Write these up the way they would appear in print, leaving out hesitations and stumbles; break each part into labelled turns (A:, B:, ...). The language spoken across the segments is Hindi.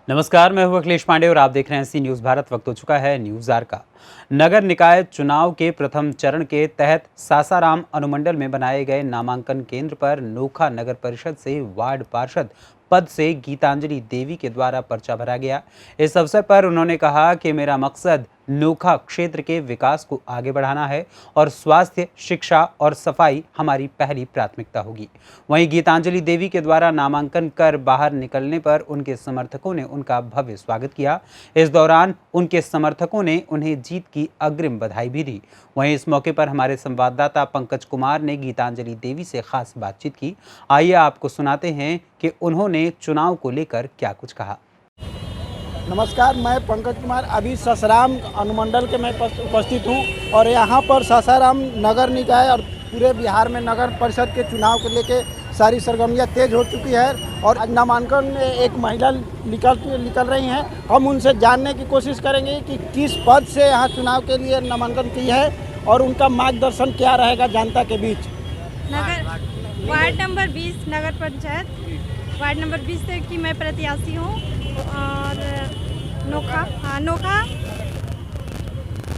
A: नमस्कार, मैं हूं अखिलेश पांडे और आप देख रहे हैं सी न्यूज़ भारत। वक्त हो चुका है न्यूज़ आर का। नगर निकाय चुनाव के प्रथम चरण के तहत सासाराम अनुमंडल में बनाए गए नामांकन केंद्र पर नोखा नगर परिषद से वार्ड पार्षद पद से गीतांजलि देवी के द्वारा पर्चा भरा गया। इस अवसर पर उन्होंने कहा कि मेरा मकसद नोखा क्षेत्र के विकास को आगे बढ़ाना है और स्वास्थ्य, शिक्षा और सफाई हमारी पहली प्राथमिकता होगी। वहीं गीतांजलि देवी के द्वारा नामांकन कर बाहर निकलने पर उनके समर्थकों ने उनका भव्य स्वागत किया। इस दौरान उनके समर्थकों ने उन्हें जीत की अग्रिम बधाई भी दी। वहीं इस मौके पर हमारे संवाददाता पंकज कुमार ने गीतांजलि देवी से खास बातचीत की। आइए आपको सुनाते हैं कि उन्होंने चुनाव को लेकर क्या कुछ कहा।
B: नमस्कार, मैं पंकज कुमार अभी सासाराम अनुमंडल के मैं उपस्थित हूँ और यहाँ पर सासाराम नगर निकाय और पूरे बिहार में नगर परिषद के चुनाव को लेके सारी सरगर्मियाँ तेज हो चुकी है और नामांकन में एक महिला निकल रही हैं। हम उनसे जानने की कोशिश करेंगे कि किस पद से यहाँ चुनाव के लिए नामांकन की है और उनका मार्गदर्शन क्या रहेगा जनता के बीच।
C: नगर वार्ड नंबर 20 नगर पंचायत वार्ड नंबर 20 से की मैं प्रत्याशी हूँ और नोखा।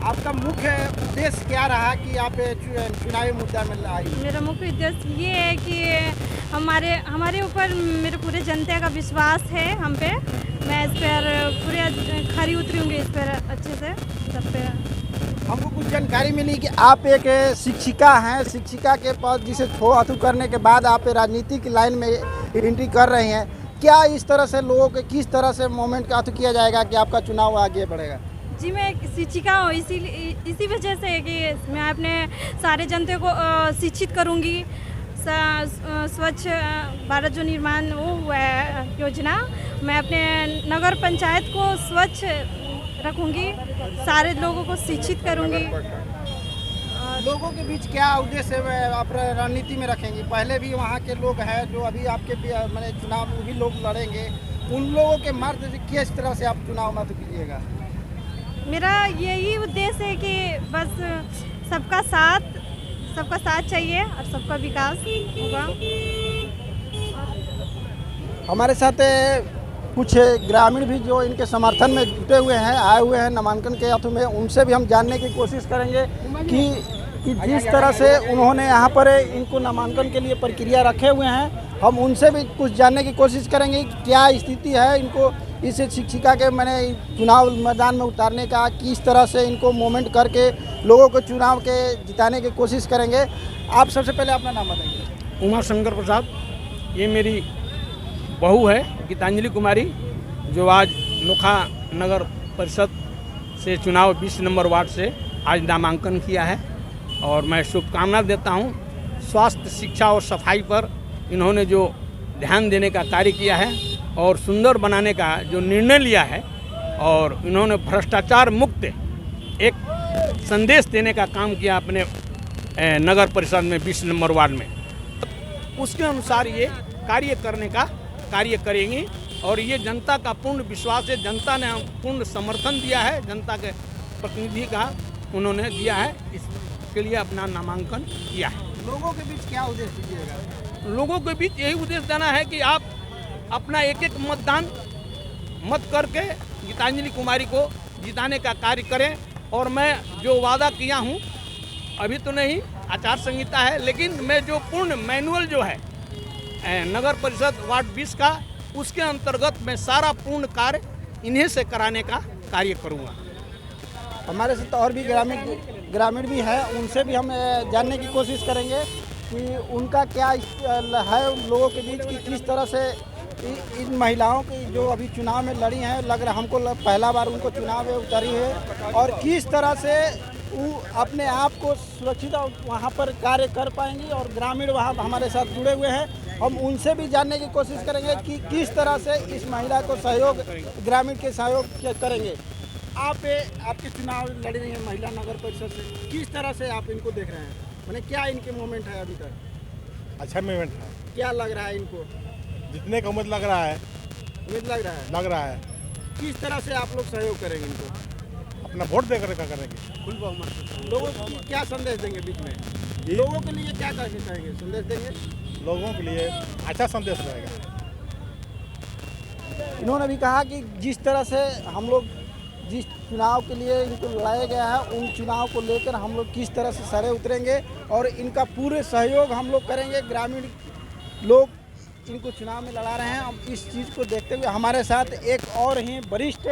B: आपका मुख्य उद्देश्य क्या रहा कि आप चुनावी मुद्दा में आई?
C: मेरा मुख्य उद्देश्य ये है कि हमारे ऊपर मेरे पूरे जनता का विश्वास है हम पे। मैं इस पर पूरे खरी उतरूँगी इस पर अच्छे से सब पे।
B: हमको कुछ जानकारी मिली कि आप एक शिक्षिका हैं। शिक्षिका के पद जिसे अथू करने के बाद आप राजनीतिक लाइन में एंट्री कर रही हैं। क्या इस तरह से लोगों के किस तरह से मोमेंट का अथू किया जाएगा कि आपका चुनाव आगे बढ़ेगा?
C: जी, मैं एक शिक्षिका हूँ, इसी वजह से कि मैं अपने सारे जनता को शिक्षित करूँगी। स्वच्छ भारत जो निर्माण वो हुआ है योजना, मैं अपने नगर पंचायत को स्वच्छ रखूँगी, सारे लोगों को शिक्षित करूँगी।
B: लोगों के बीच क्या उद्देश्य आप रणनीति में रखेंगी? पहले भी वहाँ के लोग हैं जो अभी आपके मैंने चुनाव भी लोग लड़ेंगे, उन लोगों के मार्ग से किस तरह से आप चुनाव मत कीजिएगा?
C: मेरा यही उद्देश्य है कि बस सबका साथ चाहिए और सबका विकास होगा।
B: हमारे साथ कुछ ग्रामीण भी जो इनके समर्थन में जुटे हुए हैं, आए हुए हैं नामांकन के अथू में, उनसे भी हम जानने की कोशिश करेंगे कि जिस तरह से उन्होंने यहाँ पर इनको नामांकन के लिए प्रक्रिया रखे हुए हैं, हम उनसे भी कुछ जानने की कोशिश करेंगे कि क्या स्थिति है इनको इस शिक्षिका के मैंने चुनाव मैदान में उतारने का, किस तरह से इनको मोमेंट करके लोगों को चुनाव के जिताने की कोशिश करेंगे। आप सबसे पहले अपना नाम बताइए।
D: उमा शंकर प्रसाद, ये मेरी बहू है गीतांजलि कुमारी, जो आज नोखा नगर परिषद से चुनाव 20 नंबर वार्ड से आज नामांकन किया है और मैं शुभकामना देता हूँ। स्वास्थ्य, शिक्षा और सफाई पर इन्होंने जो ध्यान देने का कार्य किया है और सुंदर बनाने का जो निर्णय लिया है और इन्होंने भ्रष्टाचार मुक्त एक संदेश देने का काम किया अपने नगर परिषद में 20 नंबर वार्ड में, उसके अनुसार ये कार्य करेंगी और ये जनता का पूर्ण विश्वास है। जनता ने पूर्ण समर्थन दिया है, जनता के प्रतिनिधि का उन्होंने दिया है, इसके लिए अपना नामांकन किया है।
B: लोगों के बीच क्या उद्देश्य दीजिएगा?
D: लोगों के बीच यही उद्देश्य देना है कि आप अपना एक मतदान मत करके गीतांजलि कुमारी को जिताने का कार्य करें। और मैं जो वादा किया हूँ, अभी तो नहीं, आचार संहिता है, लेकिन मैं जो पूर्ण मैनुअल जो है नगर परिषद वार्ड 20 का, उसके अंतर्गत मैं सारा पूर्ण कार्य इन्हीं से कराने का कार्य करूँगा।
B: हमारे साथ और भी ग्रामीण भी हैं, उनसे भी हम जानने की कोशिश करेंगे कि उनका क्या है लोगों के बीच की किस तरह से इन महिलाओं की जो अभी चुनाव में लड़ी हैं, लग रहा हमको पहला बार उनको चुनाव में उतरी है और किस तरह से वो अपने आप को सुरक्षित वहाँ पर कार्य कर पाएंगी। और ग्रामीण वहाँ हमारे साथ जुड़े हुए हैं, हम उनसे भी जानने की कोशिश करेंगे कि किस तरह से इस महिला को सहयोग, ग्रामीण के सहयोग करेंगे। आपके चुनाव लड़ रही है महिला नगर परिषद से, किस तरह से आप इनको देख रहे हैं? मैंने क्या इनके मोमेंट है अभी तक?
E: अच्छा मोमेंट है।
B: क्या लग रहा है इनको?
E: जितने का उम्मीद लग रहा है।
B: लग रहा है। किस तरह से आप लोग सहयोग करेंगे इनको?
E: अपना वोट देकर क्या करेंगे?
B: फुल बहुमत। लोगों को क्या संदेश देंगे बीच में? लोगों के लिए क्या कहना चाहेंगे, संदेश देंगे?
E: लोगों के लिए अच्छा संदेश रहेगा।
B: इन्होंने भी कहा कि जिस तरह से हम लोग जिस चुनाव के लिए इनको लाया गया है उन चुनाव को लेकर हम लोग किस तरह से सरे उतरेंगे और इनका पूरे सहयोग हम लोग करेंगे। ग्रामीण लोग इनको चुनाव में लड़ा रहे हैं। हम इस चीज़ को देखते हुए हमारे साथ एक और ही वरिष्ठ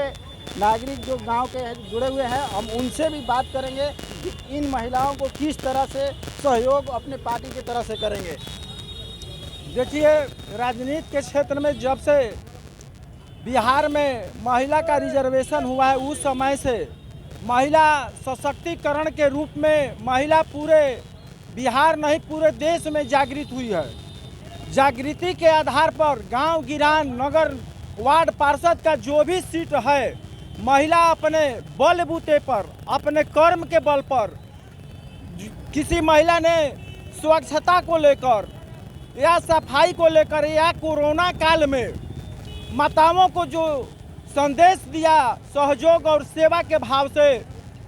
B: नागरिक जो गांव के जुड़े हुए हैं, हम उनसे भी बात करेंगे कि इन महिलाओं को किस तरह से सहयोग अपने पार्टी की तरह से करेंगे।
F: देखिए, राजनीति के क्षेत्र में जब से बिहार में महिला का रिजर्वेशन हुआ है उस समय से महिला सशक्तिकरण के रूप में महिला पूरे बिहार नहीं पूरे देश में जागृत हुई है। जागृति के आधार पर गांव गिरान नगर वार्ड पार्षद का जो भी सीट है महिला अपने बलबूते पर अपने कर्म के बल पर किसी महिला ने स्वच्छता को लेकर या सफाई को लेकर या कोरोना काल में माताओं को जो संदेश दिया सहयोग और सेवा के भाव से,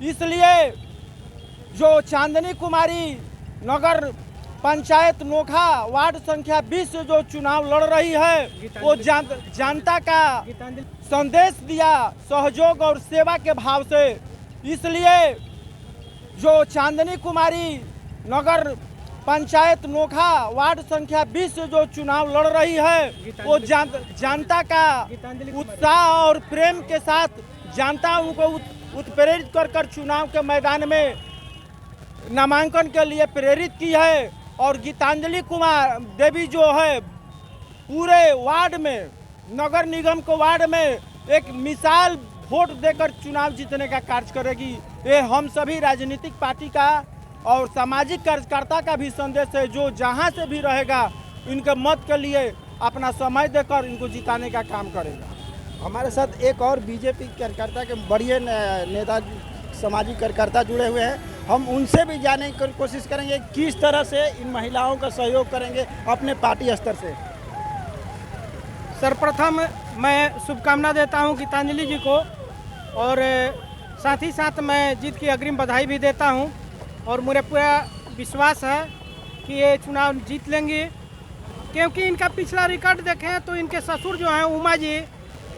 F: इसलिए जो चांदनी कुमारी नगर पंचायत नोखा वार्ड संख्या 20 से जो चुनाव लड़ रही है वो जनता का संदेश दिया सहयोग और सेवा के भाव से, इसलिए जो चांदनी कुमारी नगर पंचायत नोखा वार्ड संख्या 20 से जो चुनाव लड़ रही है वो जनता का उत्साह और प्रेम के साथ जनता उनको उत्प्रेरित कर चुनाव के मैदान में नामांकन के लिए प्रेरित की है। और गीतांजलि कुमार देवी जो है पूरे वार्ड में नगर निगम को वार्ड में एक मिसाल वोट देकर चुनाव जीतने का कार्य करेगी। ये हम सभी राजनीतिक पार्टी का और सामाजिक कार्यकर्ता का भी संदेश है, जो जहां से भी रहेगा इनके मत के लिए अपना समय देकर इनको जिताने का काम करेगा।
B: हमारे साथ एक और बीजेपी कार्यकर्ता के बड़े नेता सामाजिक कार्यकर्ता जुड़े हुए हैं, हम उनसे भी जानने की कोशिश करेंगे किस तरह से इन महिलाओं का सहयोग करेंगे अपने पार्टी स्तर से।
F: सर्वप्रथम मैं शुभकामना देता हूं गीतांजलि जी को और साथ ही साथ मैं जीत की अग्रिम बधाई भी देता हूं और मुझे पूरा विश्वास है कि ये चुनाव जीत लेंगे, क्योंकि इनका पिछला रिकॉर्ड देखें तो इनके ससुर जो हैं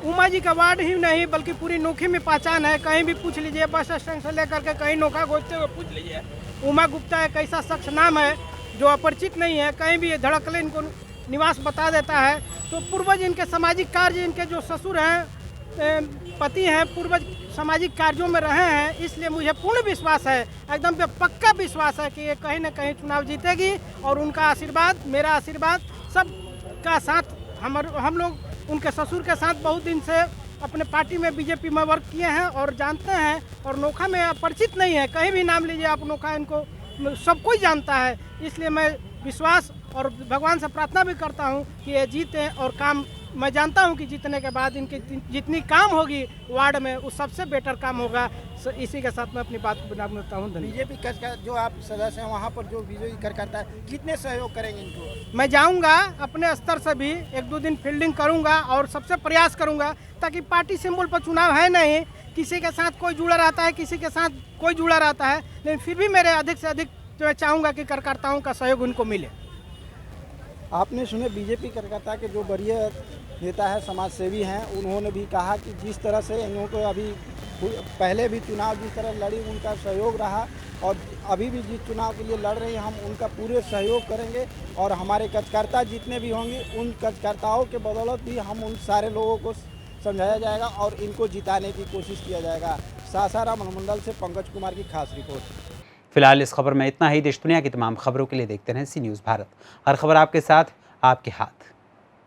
F: उमा जी का वार्ड ही नहीं बल्कि पूरी नोखी में पहचान है। कहीं भी पूछ लीजिए, बस स्टैंड से लेकर के कहीं नोखा घोषते हुए पूछ लीजिए, उमा गुप्ता एक ऐसा शख्स नाम है जो अपरिचित नहीं है, कहीं भी धड़कले इनको निवास बता देता है। तो पूर्वज इनके सामाजिक कार्य, इनके जो ससुर हैं पति हैं, पूर्वज सामाजिक कार्यों में रहे हैं, इसलिए मुझे पूर्ण विश्वास है, एकदम पे पक्का विश्वास है कि ये कहीं ना कहीं चुनाव जीतेगी। और उनका आशीर्वाद, मेरा आशीर्वाद सबका साथ, हम लोग उनके ससुर के साथ बहुत दिन से अपने पार्टी में बीजेपी में वर्क किए हैं और जानते हैं। और नोखा में परिचित नहीं है, कहीं भी नाम लीजिए आप नोखा, इनको सब कोई जानता है। इसलिए मैं विश्वास और भगवान से प्रार्थना भी करता हूं कि ये जीतें और काम, मैं जानता हूं कि जीतने के बाद इनकी जितनी काम होगी वार्ड में वो सबसे बेटर काम होगा। इसी के साथ मैं अपनी बात को बनाता हूँ।
B: बीजेपी का जो आप सदस्य हैं वहाँ पर जो बीजेपी कार्यकर्ता है कितने सहयोग करेंगे इनको?
F: मैं जाऊंगा अपने स्तर से भी 1-2 दिन फील्डिंग करूंगा और सबसे प्रयास करूंगा, ताकि पार्टी सिंबल पर चुनाव है नहीं, किसी के साथ कोई जुड़ा रहता है, किसी के साथ कोई जुड़ा रहता है, लेकिन फिर भी मेरे अधिक से अधिक जो मैं चाहूँगा कि कार्यकर्ताओं का सहयोग उनको मिले।
B: आपने सुने बीजेपी कार्यकर्ता के जो वरीय नेता है, समाज सेवी हैं, उन्होंने भी कहा कि जिस तरह से इन लोगों को अभी पहले भी चुनाव जिस तरह लड़ी उनका सहयोग रहा और अभी भी जिस चुनाव के लिए लड़ रही हैं हम उनका पूरे सहयोग करेंगे। और हमारे कार्यकर्ता जितने भी होंगे उन कार्यकर्ताओं के बदौलत भी हम उन सारे लोगों को समझाया जाएगा और इनको जिताने की कोशिश किया जाएगा। सासाराम अनुमंडल से पंकज कुमार की खास रिपोर्ट।
A: फिलहाल इस खबर में इतना ही। देश दुनिया की तमाम खबरों के लिए देखते रहें सी न्यूज़ भारत। हर खबर आपके साथ, आपके हाथ।